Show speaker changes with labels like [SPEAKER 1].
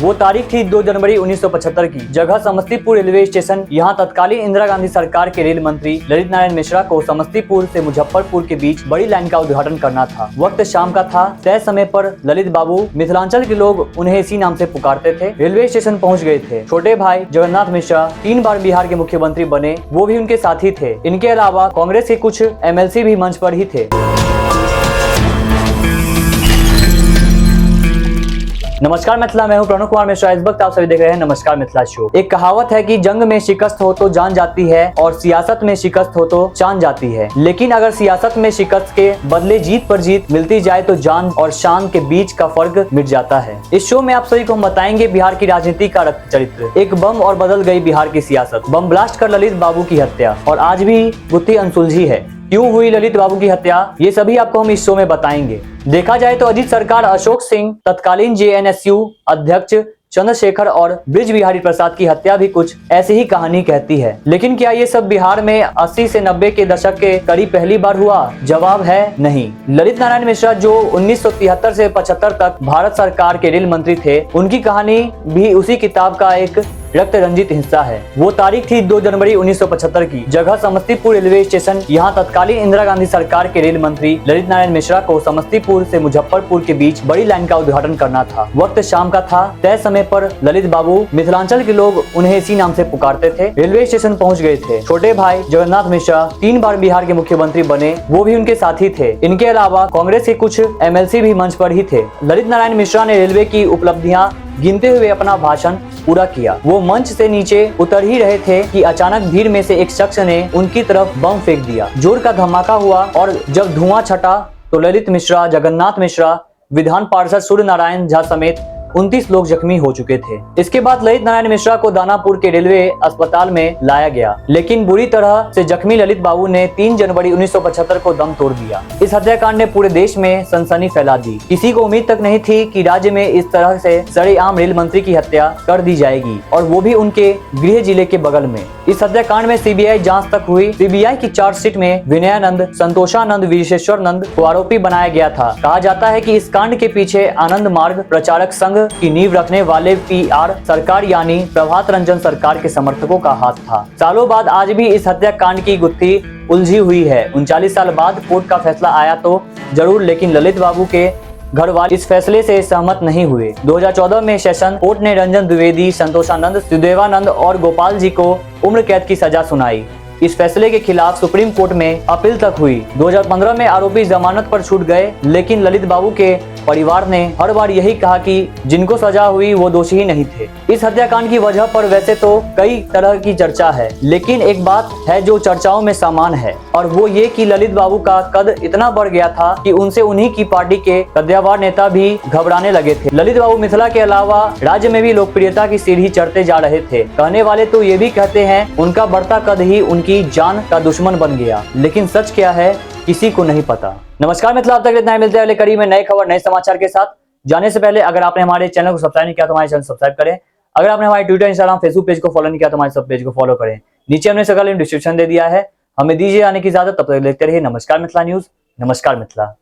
[SPEAKER 1] वो तारीख थी 2 जनवरी 1975 की। जगह समस्तीपुर रेलवे स्टेशन। यहाँ तत्कालीन इंदिरा गांधी सरकार के रेल मंत्री ललित नारायण मिश्रा को समस्तीपुर से मुजफ्फरपुर के बीच बड़ी लाइन का उद्घाटन करना था। वक्त शाम का था। तय समय पर ललित बाबू, मिथिलांचल के लोग उन्हें इसी नाम से पुकारते थे, रेलवे स्टेशन पहुँच गए थे। छोटे भाई जगन्नाथ मिश्रा 3 बार बिहार के मुख्यमंत्री बने, वो भी उनके साथी थे। इनके अलावा कांग्रेस के कुछ MLC भी मंच पर ही थे। नमस्कार मिथिला, मैं हूं प्रणव कुमार मिश्रा। इस वक्त आप सभी देख रहे हैं नमस्कार मिथिला शो। एक कहावत है कि जंग में शिकस्त हो तो जान जाती है और सियासत में शिकस्त हो तो चांद जाती है। लेकिन अगर सियासत में शिकस्त के बदले जीत पर जीत मिलती जाए तो जान और शान के बीच का फर्क मिट जाता है। इस शो में आप सभी को हम बताएंगे बिहार की राजनीति का रक्त चरित्र। एक बम और बदल गई बिहार की सियासत। बम ब्लास्ट कर ललित बाबू की हत्या और आज भी गुत्थी अनसुलझी है। क्यों हुई ललित बाबू की हत्या, ये सभी आपको हम इस शो में बताएंगे। देखा जाए तो अजीत सरकार अशोक सिंह, तत्कालीन JNSU अध्यक्ष चंद्रशेखर और ब्रिज बिहारी प्रसाद की हत्या भी कुछ ऐसी ही कहानी कहती है। लेकिन क्या ये सब बिहार में 80 से 90 के दशक के करीब पहली बार हुआ? जवाब है नहीं। ललित नारायण मिश्रा जो 1973 से 75 तक भारत सरकार के रेल मंत्री थे, उनकी कहानी भी उसी किताब का एक रक्त रंजित हिस्सा है। वो तारीख थी 2 जनवरी 1975 की। जगह समस्तीपुर रेलवे स्टेशन। यहाँ तत्कालीन इंदिरा गांधी सरकार के रेल मंत्री ललित नारायण मिश्रा को समस्तीपुर से मुजफ्फरपुर के बीच बड़ी लाइन का उद्घाटन करना था। वक्त शाम का था। तय समय पर ललित बाबू, मिथिलांचल के लोग उन्हें इसी नाम से पुकारते थे, रेलवे स्टेशन पहुँच गए थे। छोटे भाई जगन्नाथ मिश्रा 3 बार बिहार के मुख्यमंत्री बने, वो भी उनके साथी थे। इनके अलावा कांग्रेस के कुछ MLC भी मंच पर ही थे। ललित नारायण मिश्रा ने रेलवे की उपलब्धियां गिनते हुए अपना भाषण पूरा किया। वो मंच से नीचे उतर ही रहे थे कि अचानक भीड़ में से एक शख्स ने उनकी तरफ बम फेंक दिया। जोर का धमाका हुआ और जब धुआं छटा तो ललित मिश्रा, जगन्नाथ मिश्रा, विधान पार्षद सूर्य नारायण झा समेत 29 लोग जख्मी हो चुके थे। इसके बाद ललित नारायण मिश्रा को दानापुर के रेलवे अस्पताल में लाया गया, लेकिन बुरी तरह से जख्मी ललित बाबू ने 3 जनवरी 1975 को दम तोड़ दिया। इस हत्याकांड ने पूरे देश में सनसनी फैला दी। किसी को उम्मीद तक नहीं थी कि राज्य में इस तरह से सरेआम रेल मंत्री की हत्या कर दी जाएगी, और वो भी उनके गृह जिले के बगल में। इस हत्याकांड में CBI जांच तक हुई। CBI की चार्जशीट में विनयानंद, संतोषानंद, विशेश्वरनंद को आरोपी बनाया गया था। कहा जाता है कि इस कांड के पीछे आनंद मार्ग प्रचारक संघ की नींव रखने वाले PR सरकार यानी प्रभात रंजन सरकार के समर्थकों का हाथ था। सालों बाद आज भी इस हत्याकांड की गुत्थी उलझी हुई है। 39 साल बाद कोर्ट का फैसला आया तो जरूर, लेकिन ललित बाबू के घर वाले इस फैसले से सहमत नहीं हुए। 2014 में सेशन कोर्ट ने रंजन द्विवेदी, संतोषानंद, सुदेवानंद और गोपाल जी को उम्र कैद की सजा सुनाई। इस फैसले के खिलाफ सुप्रीम कोर्ट में अपील तक हुई। 2015 में आरोपी जमानत पर छूट गए, लेकिन ललित बाबू के परिवार ने हर बार यही कहा कि जिनको सजा हुई वो दोषी ही नहीं थे। इस हत्याकांड की वजह पर वैसे तो कई तरह की चर्चा है, लेकिन एक बात है जो चर्चाओं में सामान है, और वो ये कि ललित बाबू का कद इतना बढ़ गया था कि उनसे उन्हीं की पार्टी के कद्दावर नेता भी घबराने लगे थे। ललित बाबू मिथिला के अलावा राज्य में भी लोकप्रियता की सीढ़ी चढ़ते जा रहे थे। कहने वाले तो ये भी कहते हैं उनका बढ़ता कद ही उनकी जान का दुश्मन बन गया, लेकिन सच क्या है किसी को नहीं पता। नमस्कार मित्रों, अब तक इतना ही। मिलते हैं अगले कड़ी में नए खबर, नए समाचार के साथ। जाने से पहले अगर आपने हमारे चैनल को सब्सक्राइब नहीं किया तो हमारे चैनल सब्सक्राइब करें। अगर आपने हमारे ट्विटर, इंस्टाग्राम, फेसबुक पेज को फॉलो नहीं किया तो हमारे सब पेज को फॉलो करें। नीचे हमने सभी लिंक डिस्क्रिप्शन दे दिया है। हमें दीजिए आने की इजाजत, तब तक देखते रहिए नमस्कार मिथिला न्यूज। नमस्कार मिथिला।